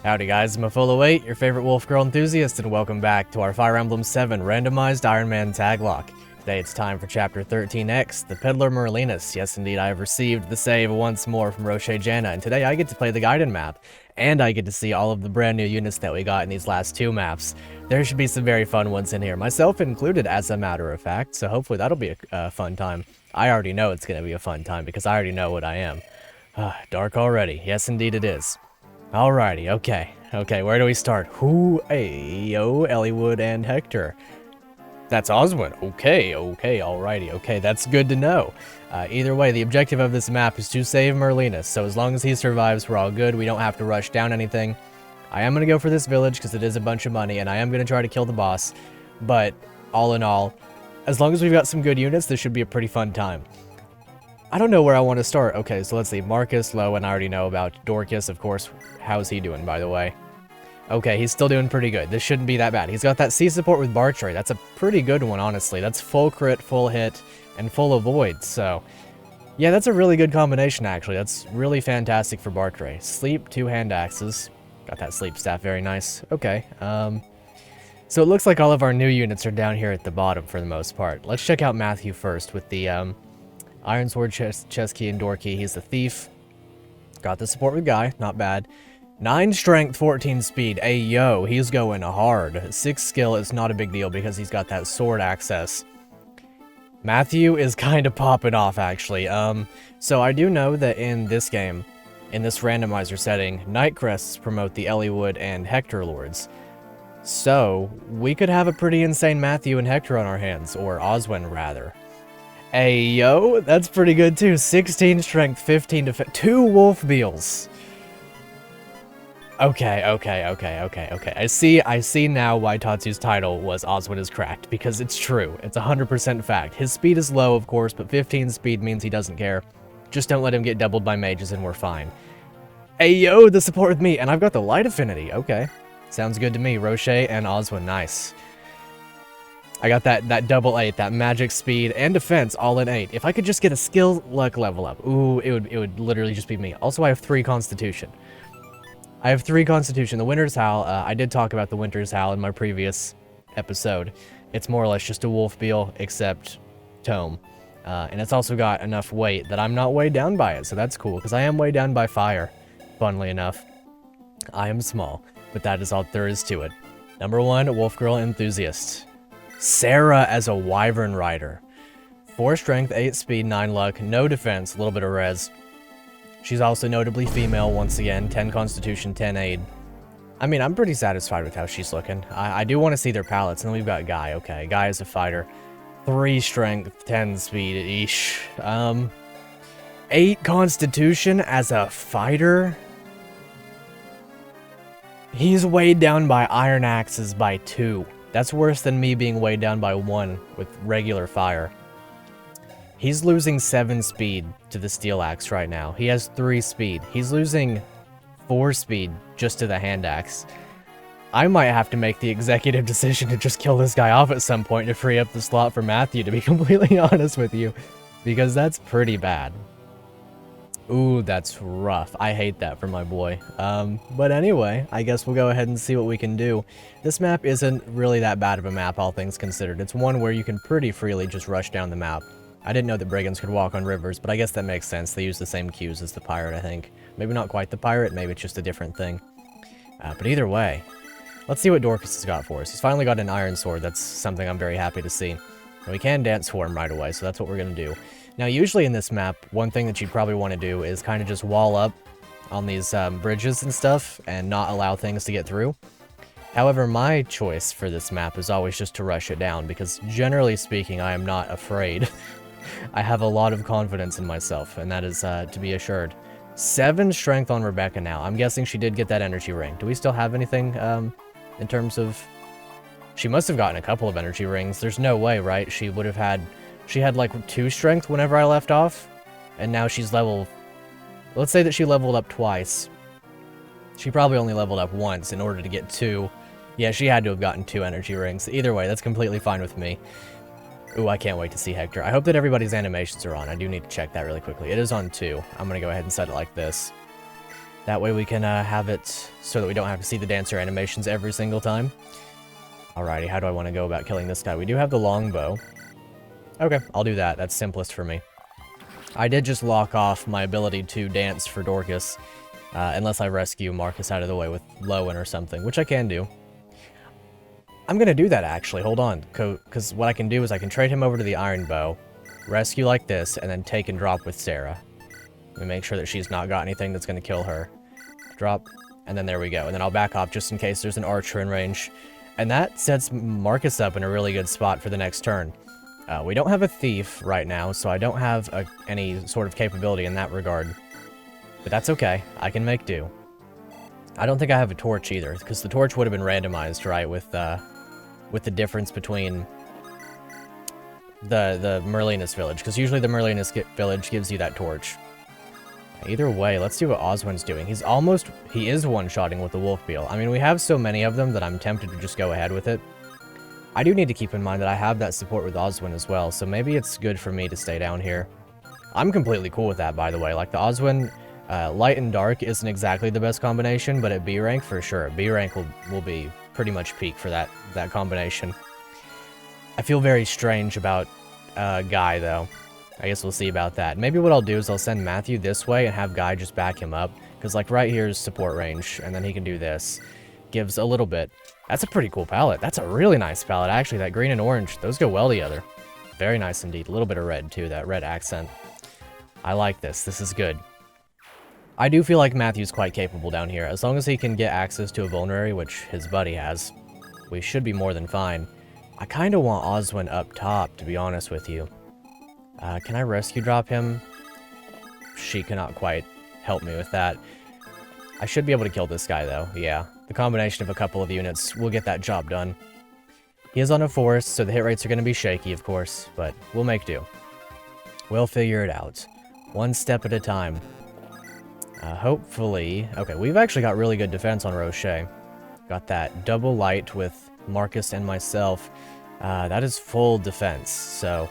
Howdy guys, I'm Full08, your favorite wolf girl enthusiast, and welcome back to our Fire Emblem 7 Randomized Ironman Taglocke. Today it's time for Chapter 13X, the Peddler Merlinus. Yes indeed, I have received the save once more from Roche Janna, and today I get to play the guided map, and I get to see all of the brand new units that we got in these last two maps. There should be some very fun ones in here, myself included as a matter of fact, so hopefully that'll be a fun time. I already know it's going to be a fun time because I already know what I am. Dark already, yes indeed it is. Alrighty, okay, where do we start? Yo, Elliewood and Hector. That's OsWINNING. Okay, that's good to know. Either way, the objective of this map is to save Merlinus, so as long as he survives, we're all good. We don't have to rush down anything. I am going to go for this village because it is a bunch of money, and I am going to try to kill the boss, but all in all, as long as we've got some good units, this should be a pretty fun time. I don't know where I want to start. Okay, so let's see. Marcus, Low, and I already know about Dorcas, of course. How's he doing, by the way? Okay, he's still doing pretty good. This shouldn't be that bad. He's got that C support with Bartray. That's a pretty good one, honestly. That's full crit, full hit, and full avoid, so... yeah, that's a really good combination, actually. That's really fantastic for Bartray. Sleep, 2 hand axes. Got that sleep staff, very nice. Okay, so it looks like all of our new units are down here at the bottom for the most part. Let's check out Matthew first with the, Iron Sword, Chest Key, and Door Key. He's the Thief. Got the support with Guy. Not bad. 9 Strength, 14 Speed. Yo, he's going hard. 6 Skill is not a big deal because he's got that sword access. Matthew is kind of popping off, actually. So I do know that in this game, in this randomizer setting, Night Crests promote the Elliewood and Hector Lords. So, we could have a pretty insane Matthew and Hector on our hands, or OsWINNING, rather. Yo, that's pretty good too. 16 strength, 15 defense, 2 wolf beals. Okay. I see now why Tatsu's title was OsWINNING is cracked, because it's true. It's 100% fact. His speed is low, of course, but 15 speed means he doesn't care. Just don't let him get doubled by mages and we're fine. Yo, the support with me, and I've got the light affinity. Okay. Sounds good to me. Roche and OsWINNING, nice. I got that double 8, that magic speed and defense all in 8. If I could just get a skill luck level up, ooh, it would literally just be me. Also, I have 3 constitution. The Winter's Howl, I did talk about the Winter's Howl in my previous episode. It's more or less just a wolf beal, except tome. And it's also got enough weight that I'm not weighed down by it, so that's cool, because I am weighed down by fire, funnily enough. I am small, but that is all there is to it. Number 1, Wolf Girl Enthusiast. Sarah as a Wyvern Rider. 4 strength, 8 speed, 9 luck, no defense, a little bit of res. She's also notably female once again, 10 constitution, 10 aid. I mean, I'm pretty satisfied with how she's looking. I do want to see their palettes, and then we've got Guy. Okay, Guy is a fighter. 3 strength, 10 speed, eesh. 8 constitution as a fighter? He's weighed down by iron axes by 2. That's worse than me being weighed down by 1 with regular fire. He's losing 7 speed to the steel axe right now. He has 3 speed. He's losing 4 speed just to the hand axe. I might have to make the executive decision to just kill this guy off at some point to free up the slot for Matthew, to be completely honest with you, because that's pretty bad. Ooh, that's rough. I hate that for my boy. But anyway, I guess we'll go ahead and see what we can do. This map isn't really that bad of a map, all things considered. It's one where you can pretty freely just rush down the map. I didn't know that brigands could walk on rivers, but I guess that makes sense. They use the same cues as the pirate, I think. Maybe not quite the pirate, maybe it's just a different thing. But either way, let's see what Dorcas has got for us. He's finally got an iron sword. That's something I'm very happy to see. And we can dance for him right away, so that's what we're going to do. Now, usually in this map, one thing that you'd probably want to do is kind of just wall up on these bridges and stuff and not allow things to get through. However, my choice for this map is always just to rush it down, because generally speaking, I am not afraid. I have a lot of confidence in myself, and that is to be assured. 7 strength on Rebecca now. I'm guessing she did get that energy ring. Do we still have anything in terms of... She must have gotten a couple of energy rings. There's no way, right? She would have had... She had like 2 strength whenever I left off, and now she's level... Let's say that she leveled up twice. She probably only leveled up once in order to get 2. Yeah, she had to have gotten 2 energy rings. Either way, that's completely fine with me. Ooh, I can't wait to see Hector. I hope that everybody's animations are on. I do need to check that really quickly. It is on 2. I'm going to go ahead and set it like this. That way we can have it so that we don't have to see the dancer animations every single time. Alrighty, how do I want to go about killing this guy? We do have the longbow. Okay, I'll do that. That's simplest for me. I did just lock off my ability to dance for Dorcas, unless I rescue Marcus out of the way with Lowen or something, which I can do. I'm gonna do that, actually. Hold on, because what I can do is I can trade him over to the iron bow, rescue like this, and then take and drop with Sarah. Let me make sure that she's not got anything that's gonna kill her. Drop, and then there we go. And then I'll back off just in case there's an archer in range. And that sets Marcus up in a really good spot for the next turn. We don't have a thief right now, so I don't have any sort of capability in that regard. But that's okay. I can make do. I don't think I have a torch either, because the torch would have been randomized, right, with the difference between the Merlinus village, because usually the Merlinus village gives you that torch. Either way, let's see what OsWINNING's doing. He is one-shotting with the wolf beetle. I mean, we have so many of them that I'm tempted to just go ahead with it. I do need to keep in mind that I have that support with OsWINNING as well, so maybe it's good for me to stay down here. I'm completely cool with that, by the way. Like, the OsWINNING light and dark isn't exactly the best combination, but at B rank, for sure. B rank will be pretty much peak for that combination. I feel very strange about Guy, though. I guess we'll see about that. Maybe what I'll do is I'll send Matthew this way and have Guy just back him up. Because, like, right here is support range, and then he can do this. Gives a little bit. That's a pretty cool palette. That's a really nice palette, actually. That green and orange, those go well together. Very nice indeed. A little bit of red, too, that red accent. I like this. This is good. I do feel like Matthew's quite capable down here. As long as he can get access to a vulnerary, which his buddy has, we should be more than fine. I kind of want OsWINNING up top, to be honest with you. Can I rescue drop him? She cannot quite help me with that. I should be able to kill this guy, though. Yeah, the combination of a couple of units will get that job done. He is on a forest, so the hit rates are going to be shaky, of course, but we'll make do. We'll figure it out. One step at a time. Hopefully... Okay, we've actually got really good defense on Rocher. Got that double light with Marcus and myself. That is full defense, so...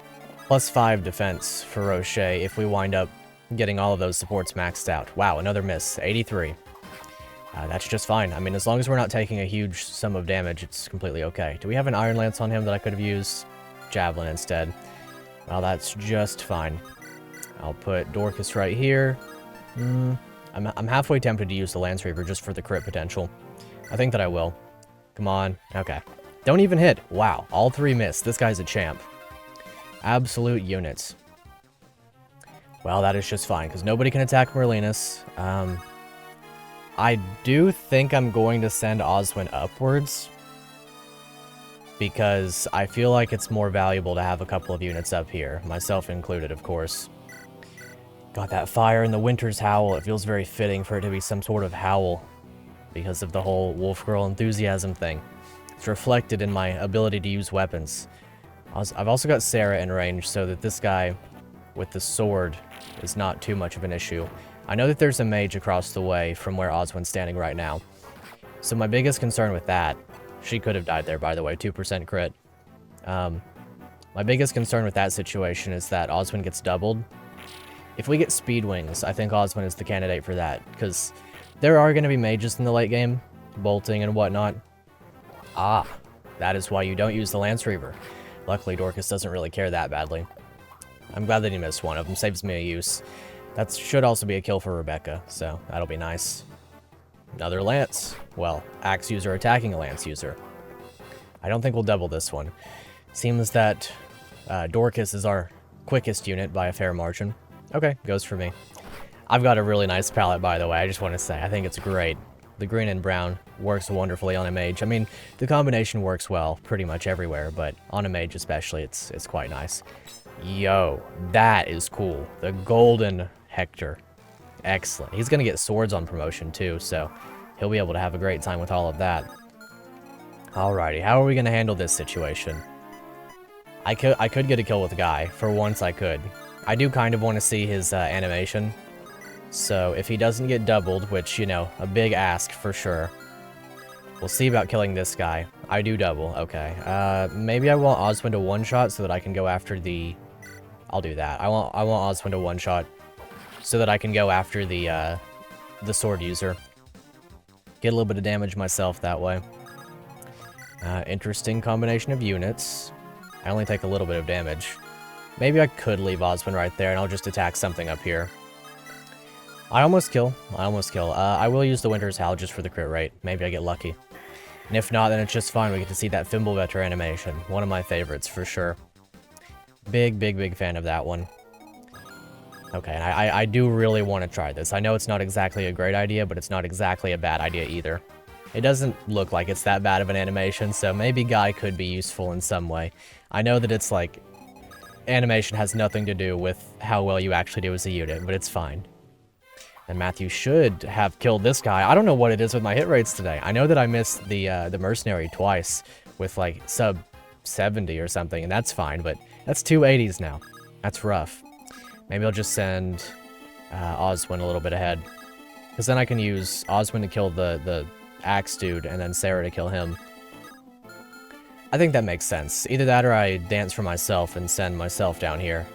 +5 defense for Rocher if we wind up getting all of those supports maxed out. Wow, another miss. 83. That's just fine. I mean, as long as we're not taking a huge sum of damage, it's completely okay. Do we have an Iron Lance on him that I could have used? Javelin instead. Well, that's just fine. I'll put Dorcas right here. I'm halfway tempted to use the Lance Reaver just for the crit potential. I think that I will. Come on. Okay. Don't even hit. Wow. All 3 missed. This guy's a champ. Absolute units. Well, that is just fine, because nobody can attack Merlinus. I do think I'm going to send OsWINNING upwards, because I feel like it's more valuable to have a couple of units up here, myself included, of course. Got that fire in the Winter's Howl. It feels very fitting for it to be some sort of howl, because of the whole Wolf Girl enthusiasm thing. It's reflected in my ability to use weapons. I've also got Sarah in range, so that this guy with the sword is not too much of an issue. I know that there's a mage across the way from where OsWINNING's standing right now. So my biggest concern with that... She could have died there, by the way, 2% crit. My biggest concern with that situation is that OsWINNING gets doubled. If we get speed wings, I think OsWINNING is the candidate for that, because there are going to be mages in the late game, bolting and whatnot. Ah, that is why you don't use the Lance Reaver. Luckily, Dorcas doesn't really care that badly. I'm glad that he missed one of them. Saves me a use. That should also be a kill for Rebecca, so that'll be nice. Another Lance. Well, Axe user attacking a Lance user. I don't think we'll double this one. Seems that Dorcas is our quickest unit by a fair margin. Okay, goes for me. I've got a really nice palette, by the way. I just want to say, I think it's great. The green and brown works wonderfully on a mage. I mean, the combination works well pretty much everywhere, but on a mage especially, it's quite nice. Yo, that is cool. The golden Hector. Excellent. He's going to get swords on promotion too, so he'll be able to have a great time with all of that. Alrighty, how are we going to handle this situation? I could get a kill with a guy. For once, I could. I do kind of want to see his animation. So if he doesn't get doubled, which, you know, a big ask for sure. We'll see about killing this guy. I do double. Okay. Maybe I want OsWINNING to one-shot so that I can go after the... I'll do that. I want OsWINNING to one-shot so that I can go after the the sword user. Get a little bit of damage myself that way. Interesting combination of units. I only take a little bit of damage. Maybe I could leave OsWINNING right there and I'll just attack something up here. I almost kill. I will use the Winter's Howl just for the crit rate. Maybe I get lucky. And if not, then it's just fine. We get to see that Fimbulvetter animation. One of my favorites, for sure. Big fan of that one. Okay, and I do really want to try this. I know it's not exactly a great idea, but it's not exactly a bad idea either. It doesn't look like it's that bad of an animation, so maybe Guy could be useful in some way. I know that it's like, animation has nothing to do with how well you actually do as a unit, but it's fine. And Matthew should have killed this guy. I don't know what it is with my hit rates today. I know that I missed the Mercenary twice with like sub 70 or something, and that's fine, but that's 280s now. That's rough. Maybe I'll just send OsWINNING a little bit ahead. Because then I can use OsWINNING to kill the Axe dude, and then Sarah to kill him. I think that makes sense. Either that or I dance for myself and send myself down here.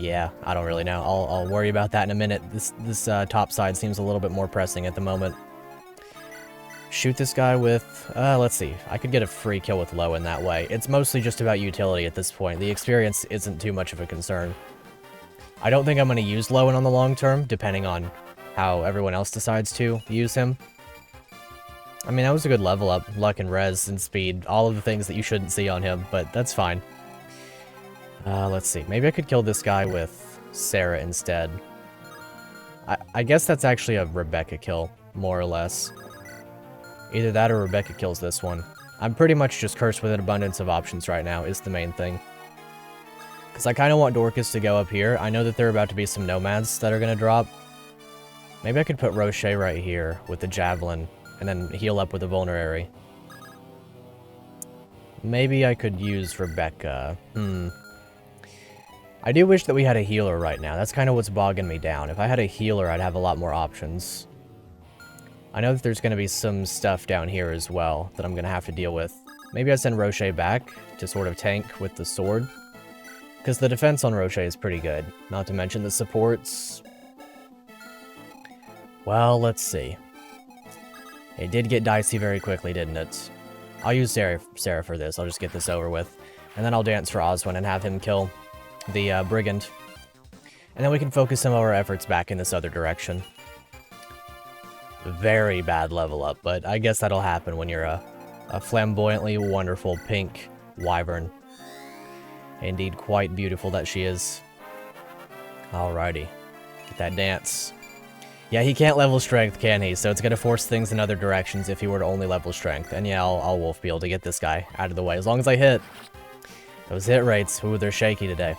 Yeah, I don't really know. I'll worry about that in a minute. This top side seems a little bit more pressing at the moment. Shoot this guy with... let's see. I could get a free kill with Lowen that way. It's mostly just about utility at this point. The experience isn't too much of a concern. I don't think I'm going to use Lowen on the long term, depending on how everyone else decides to use him. I mean, that was a good level up. Luck and res and speed. All of the things that you shouldn't see on him, but that's fine. Let's see. Maybe I could kill this guy with Sarah instead. I guess that's actually a Rebecca kill, more or less. Either that or Rebecca kills this one. I'm pretty much just cursed with an abundance of options right now, is the main thing. Because I kind of want Dorcas to go up here. I know that there are about to be some nomads that are going to drop. Maybe I could put Roche right here with the Javelin, and then heal up with the Vulnerary. Maybe I could use Rebecca. I do wish that we had a healer right now. That's kind of what's bogging me down. If I had a healer, I'd have a lot more options. I know that there's going to be some stuff down here as well that I'm going to have to deal with. Maybe I send Roche back to sort of tank with the sword. Because the defense on Roche is pretty good. Not to mention the supports. Well, let's see. It did get dicey very quickly, didn't it? I'll use Sarah for this. I'll just get this over with. And then I'll dance for OsWINNING and have him kill the Brigand. And then we can focus some of our efforts back in this other direction. Very bad level up, but I guess that'll happen when you're a flamboyantly wonderful pink wyvern. Indeed, quite beautiful that she is. Alrighty. Get that dance. Yeah, he can't level strength, can he? So it's going to force things in other directions if he were to only level strength. And yeah, I'll wolf be able to get this guy out of the way. As long as I hit. Those hit rates, ooh, they're shaky today.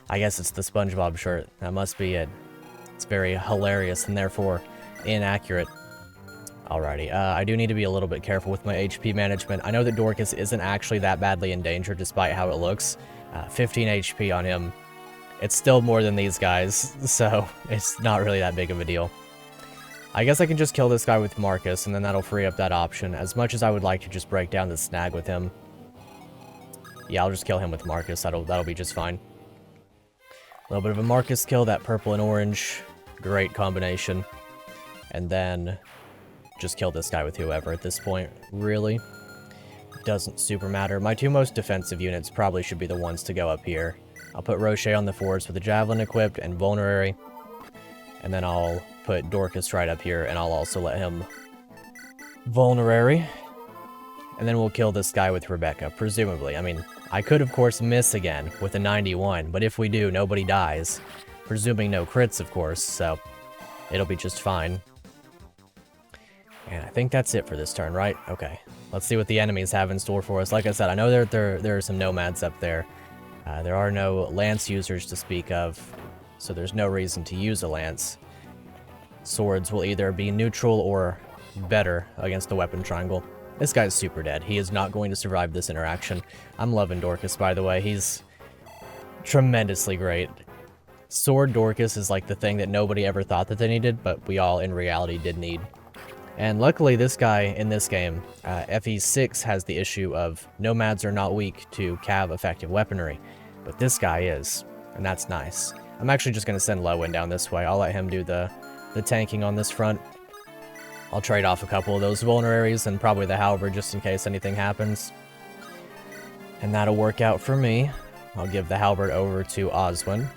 I guess it's the SpongeBob shirt. That must be it. It's very hilarious and therefore inaccurate. Alrighty, I do need to be a little bit careful with my HP management. I know that Dorcas isn't actually that badly in danger despite how it looks. 15 HP on him. It's still more than these guys, so it's not really that big of a deal. I guess I can just kill this guy with Marcus, and then that'll free up that option, as much as I would like to just break down the snag with him. Yeah, I'll just kill him with Marcus, that'll be just fine. A little bit of a Marcus kill, that purple and orange, great combination. And then just kill this guy with whoever at this point, really. Doesn't super matter. My two most defensive units probably should be the ones to go up here. I'll put Roche on the forwards with the Javelin equipped and Vulnerary. And then I'll put Dorcas right up here, and I'll also let him Vulnerary. And then we'll kill this guy with Rebecca, presumably. I mean, I could, of course, miss again with a 91, but if we do, nobody dies. Presuming no crits, of course, so it'll be just fine. And I think that's it for this turn, right? Okay. Let's see what the enemies have in store for us. Like I said, I know there are some nomads up there. There are no lance users to speak of, so there's no reason to use a lance. Swords will either be neutral or better against the weapon triangle. This guy's super dead. He is not going to survive this interaction. I'm loving Dorcas, by the way. He's tremendously great. Sword Dorcas is like the thing that nobody ever thought that they needed, but we all in reality did need. And luckily this guy in this game, FE6 has the issue of nomads are not weak to cav effective weaponry, but this guy is, and that's nice. I'm actually just going to send Lowen down this way. I'll let him do the tanking on this front. I'll trade off a couple of those vulneraries and probably the halberd just in case anything happens. And that'll work out for me. I'll give the halberd over to Oswin.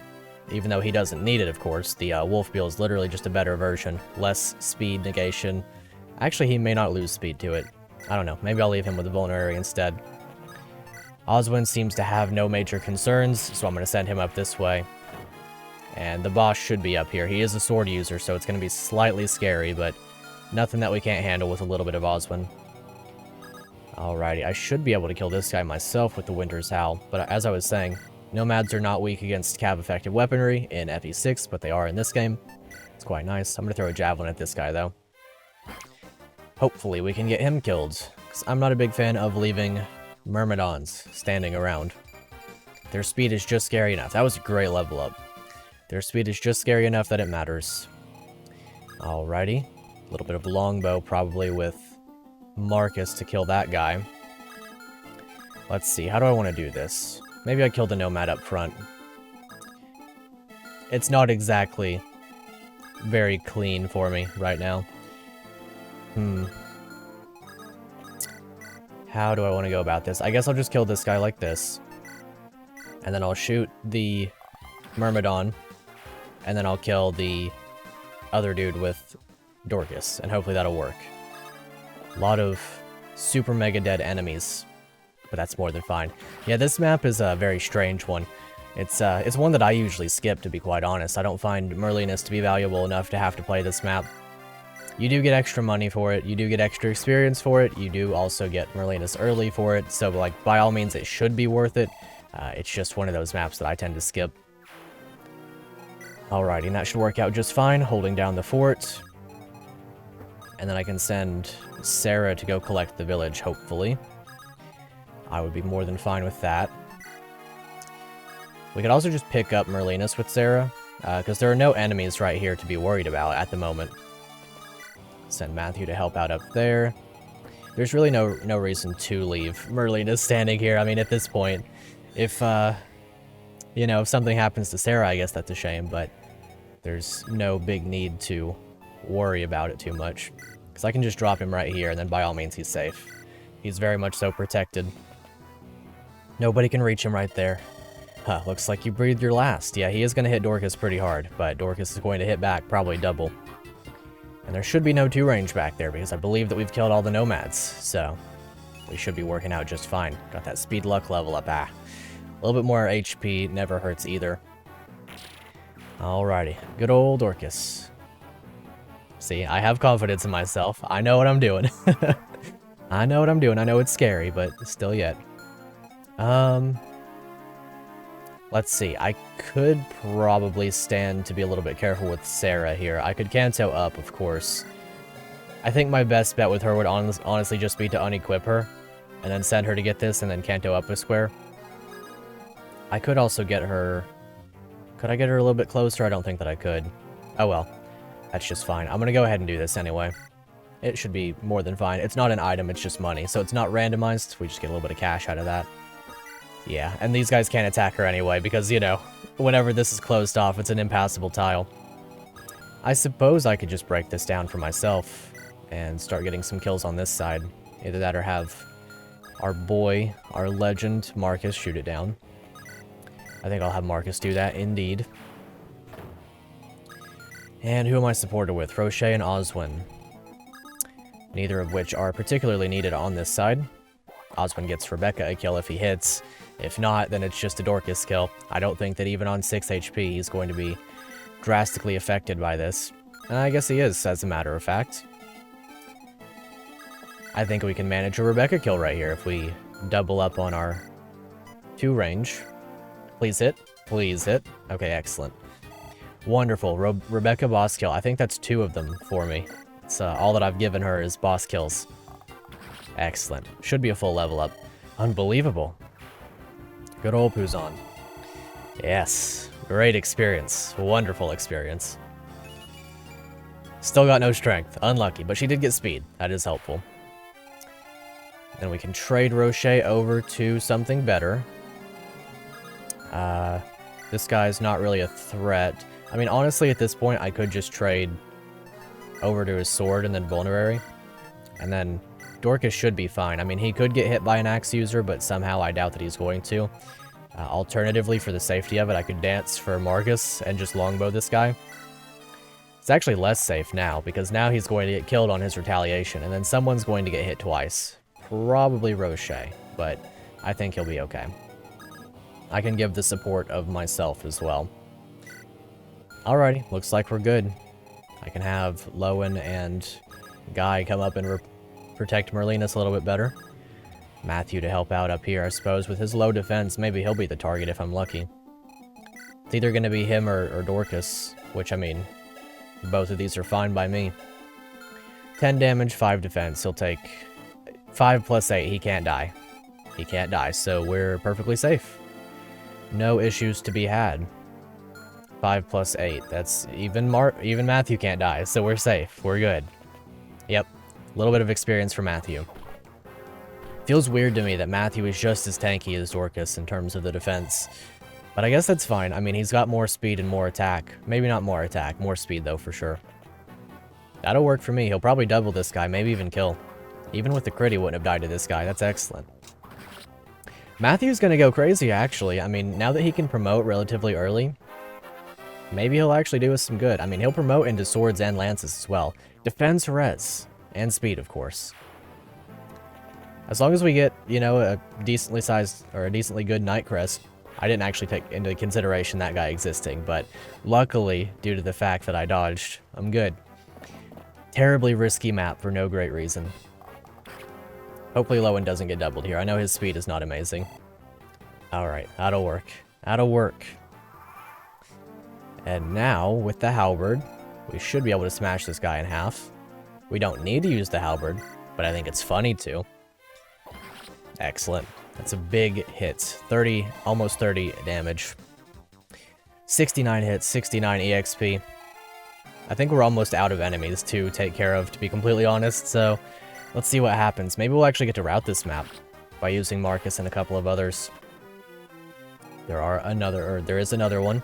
Even though he doesn't need it, of course. The Wolfbeil is literally just a better version. Less speed negation. Actually, he may not lose speed to it. I don't know. Maybe I'll leave him with the vulnerary instead. Oswin seems to have no major concerns, so I'm going to send him up this way. And the boss should be up here. He is a sword user, so it's going to be slightly scary, but nothing that we can't handle with a little bit of Oswin. Alrighty, I should be able to kill this guy myself with the Winter's Howl, but as I was saying, Nomads are not weak against cav-effective weaponry in FE6, but they are in this game. It's quite nice. I'm going to throw a javelin at this guy, though. Hopefully we can get him killed, because I'm not a big fan of leaving Myrmidons standing around. Their speed is just scary enough. That was a great level up. Their speed is just scary enough that it matters. Alrighty. A little bit of longbow probably with Marcus to kill that guy. Let's see, how do I want to do this? Maybe I kill the Nomad up front. It's not exactly very clean for me right now. How do I want to go about this? I guess I'll just kill this guy like this. And then I'll shoot the Myrmidon. And then I'll kill the other dude with Dorcas. And hopefully that'll work. A lot of super mega dead enemies. But that's more than fine. Yeah, this map is a very strange one. It's one that I usually skip, to be quite honest. I don't find Merlinus to be valuable enough to have to play this map. You do get extra money for it, you do get extra experience for it, you do also get Merlinus early for it, so like by all means it should be worth it. It's just one of those maps that I tend to skip. Alrighty, and that should work out just fine, holding down the fort. And then I can send Sarah to go collect the village, hopefully. I would be more than fine with that. We could also just pick up Merlinus with Sarah, because there are no enemies right here to be worried about at the moment. Send Matthew to help out up there. There's really no reason to leave Merlinus standing here. I mean, at this point, if, you know, if something happens to Sarah, I guess that's a shame, but there's no big need to worry about it too much. Because I can just drop him right here, and then by all means, he's safe. He's very much so protected. Nobody can reach him right there. Huh, looks like you breathed your last. Yeah, he is going to hit Dorcas pretty hard, but Dorcas is going to hit back probably double. And there should be no 2-range back there, because I believe that we've killed all the Nomads, so we should be working out just fine. Got that speed luck level up. A little bit more HP never hurts either. Alrighty, good old Dorcas. See, I have confidence in myself. I know what I'm doing. I know what I'm doing. I know it's scary, but still yet. Let's see. I could probably stand to be a little bit careful with Sarah here. I could Kanto up, of course. I think my best bet with her would honestly just be to unequip her, and then send her to get this, and then Kanto up a square. I could also get her... Could I get her a little bit closer? I don't think that I could. Oh well. That's just fine. I'm gonna go ahead and do this anyway. It should be more than fine. It's not an item, it's just money. So it's not randomized. We just get a little bit of cash out of that. Yeah, and these guys can't attack her anyway, because, you know, whenever this is closed off, it's an impassable tile. I suppose I could just break this down for myself and start getting some kills on this side. Either that or have our boy, our legend, Marcus, shoot it down. I think I'll have Marcus do that, indeed. And who am I supported with? Roche and Oswin. Neither of which are particularly needed on this side. Oswin gets Rebecca a kill if he hits. If not, then it's just a Dorcas kill. I don't think that even on 6 HP he's going to be drastically affected by this. I guess he is, as a matter of fact. I think we can manage a Rebecca kill right here if we double up on our 2 range. Please hit. Please hit. Okay, excellent. Wonderful. Rebecca boss kill. I think that's 2 of them for me. It's all that I've given her is boss kills. Excellent. Should be a full level up. Unbelievable. Good old Puzon. Yes. Great experience. Wonderful experience. Still got no strength. Unlucky, but she did get speed. That is helpful. Then we can trade Roche over to something better. This guy's not really a threat. I mean, honestly, at this point, I could just trade over to his sword and then vulnerary. And then Dorcas should be fine. I mean, he could get hit by an axe user, but somehow I doubt that he's going to. Alternatively, for the safety of it, I could dance for Marcus and just longbow this guy. It's actually less safe now, because now he's going to get killed on his retaliation, and then someone's going to get hit twice. Probably Rocher, but I think he'll be okay. I can give the support of myself as well. Alrighty, looks like we're good. I can have Lowen and Guy come up and protect Merlinus a little bit better. Matthew to help out up here, I suppose. With his low defense, maybe he'll be the target if I'm lucky. It's either going to be him or Dorcas, which, I mean, both of these are fine by me. 10 damage, 5 defense. He'll take 5 plus 8. He can't die. He can't die, so we're perfectly safe. No issues to be had. 5 plus 8. That's even Matthew can't die, so we're safe. We're good. Yep. A little bit of experience for Matthew. Feels weird to me that Matthew is just as tanky as Dorcas in terms of the defense. But I guess that's fine. I mean, he's got more speed and more attack. Maybe not more attack. More speed, though, for sure. That'll work for me. He'll probably double this guy, maybe even kill. Even with the crit, he wouldn't have died to this guy. That's excellent. Matthew's going to go crazy, actually. I mean, now that he can promote relatively early, maybe he'll actually do us some good. I mean, he'll promote into swords and lances as well. Defense, res, and speed, of course. As long as we get, you know, a decently sized or a decently good Night Crest. I didn't actually take into consideration that guy existing, but luckily, due to the fact that I dodged, I'm good. Terribly risky map for no great reason. Hopefully Lowen doesn't get doubled here. I know his speed is not amazing. Alright, that'll work. That'll work. And now, with the halberd, we should be able to smash this guy in half. We don't need to use the halberd, but I think it's funny to. Excellent. That's a big hit. 30, almost 30 damage. 69 hits, 69 EXP. I think we're almost out of enemies to take care of, to be completely honest, so let's see what happens. Maybe we'll actually get to route this map by using Marcus and a couple of others. There is another one.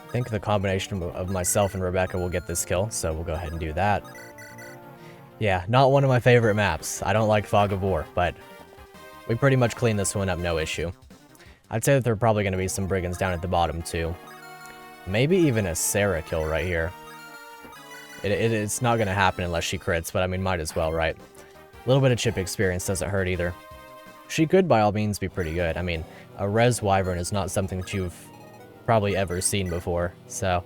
I think the combination of myself and Rebecca will get this kill, so we'll go ahead and do that. Yeah, not one of my favorite maps. I don't like Fog of War, but we pretty much clean this one up, no issue. I'd say that there are probably going to be some brigands down at the bottom, too. Maybe even a Sarah kill right here. It's not going to happen unless she crits, but I mean, might as well, right? A little bit of chip experience doesn't hurt either. She could, by all means, be pretty good. I mean, a res wyvern is not something that you've probably ever seen before, so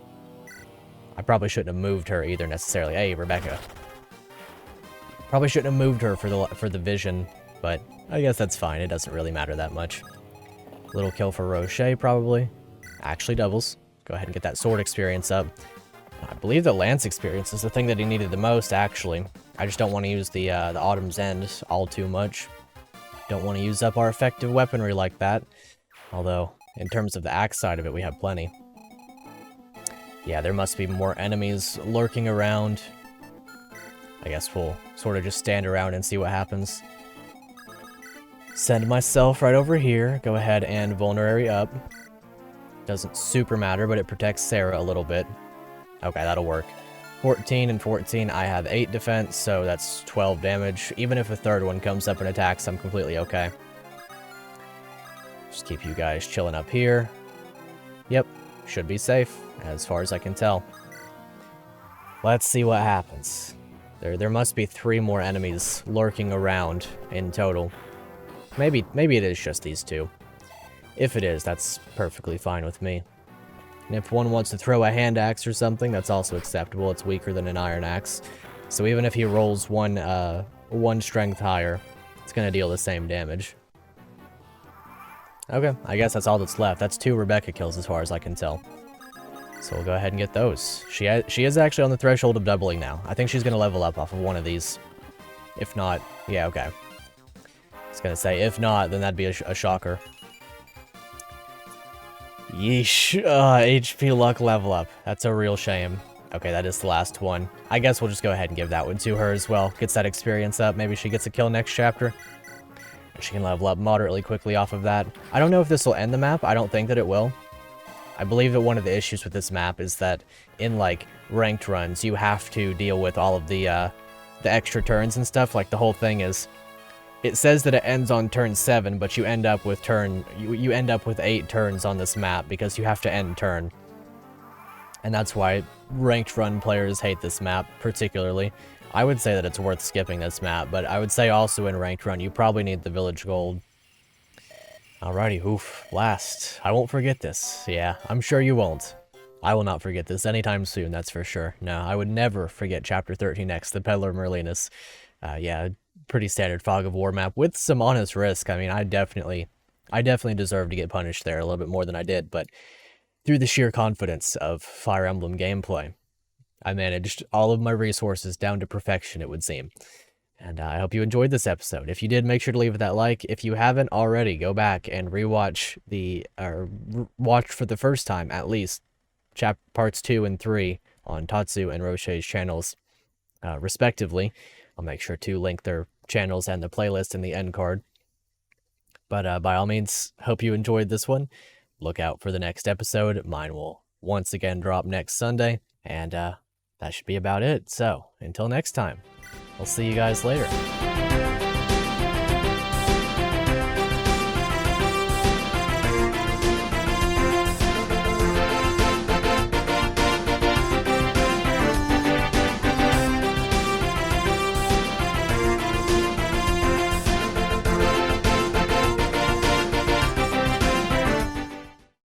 I probably shouldn't have moved her either, necessarily. Hey, Rebecca. Probably shouldn't have moved her for the vision, but I guess that's fine. It doesn't really matter that much. Little kill for Rocher, probably. Actually doubles. Go ahead and get that sword experience up. I believe the lance experience is the thing that he needed the most, actually. I just don't want to use the Autumn's End all too much. Don't want to use up our effective weaponry like that. Although, in terms of the axe side of it, we have plenty. Yeah, there must be more enemies lurking around. I guess we'll sort of just stand around and see what happens. Send myself right over here. Go ahead and vulnerary up. Doesn't super matter, but it protects Sarah a little bit. Okay, that'll work. 14 and 14, I have 8 defense, so that's 12 damage. Even if a third one comes up and attacks, I'm completely okay. Just keep you guys chilling up here. Yep, should be safe, as far as I can tell. Let's see what happens. There must be 3 more enemies lurking around in total. Maybe it is just these 2. If it is, that's perfectly fine with me. And if one wants to throw a hand axe or something, that's also acceptable. It's weaker than an iron axe. So even if he rolls one strength higher, it's going to deal the same damage. Okay, I guess that's all that's left. That's 2 Rebecca kills as far as I can tell. So we'll go ahead and get those. She is actually on the threshold of doubling now. I think she's going to level up off of one of these. If not, yeah, okay. I was going to say, if not, then that'd be a shocker. Yeesh. HP luck level up. That's a real shame. Okay, that is the last one. I guess we'll just go ahead and give that one to her as well. Gets that experience up. Maybe she gets a kill next chapter. She can level up moderately quickly off of that. I don't know if this will end the map. I don't think that it will. I believe that one of the issues with this map is that in, like, ranked runs, you have to deal with all of the extra turns and stuff. Like, the whole thing is, it says that it ends on turn 7, but you end up with you end up with 8 turns on this map because you have to end turn. And that's why ranked run players hate this map particularly. I would say that it's worth skipping this map, but I would say also in ranked run, you probably need the village gold. Alrighty, oof, last. I won't forget this. Yeah, I'm sure you won't. I will not forget this anytime soon, that's for sure. No, I would never forget Chapter 13X, the Peddler Merlinus. Yeah, pretty standard Fog of War map with some honest risk. I mean, I definitely deserve to get punished there a little bit more than I did, but through the sheer confidence of Fire Emblem gameplay, I managed all of my resources down to perfection, it would seem. And I hope you enjoyed this episode. If you did, make sure to leave that like. If you haven't already, go back and rewatch watch for the first time, at least, parts 2 and 3 on Tatsu and Roche's channels, respectively. I'll make sure to link their channels and the playlist in the end card. But by all means, hope you enjoyed this one. Look out for the next episode. Mine will once again drop next Sunday. And that should be about it. So, until next time, I'll see you guys later.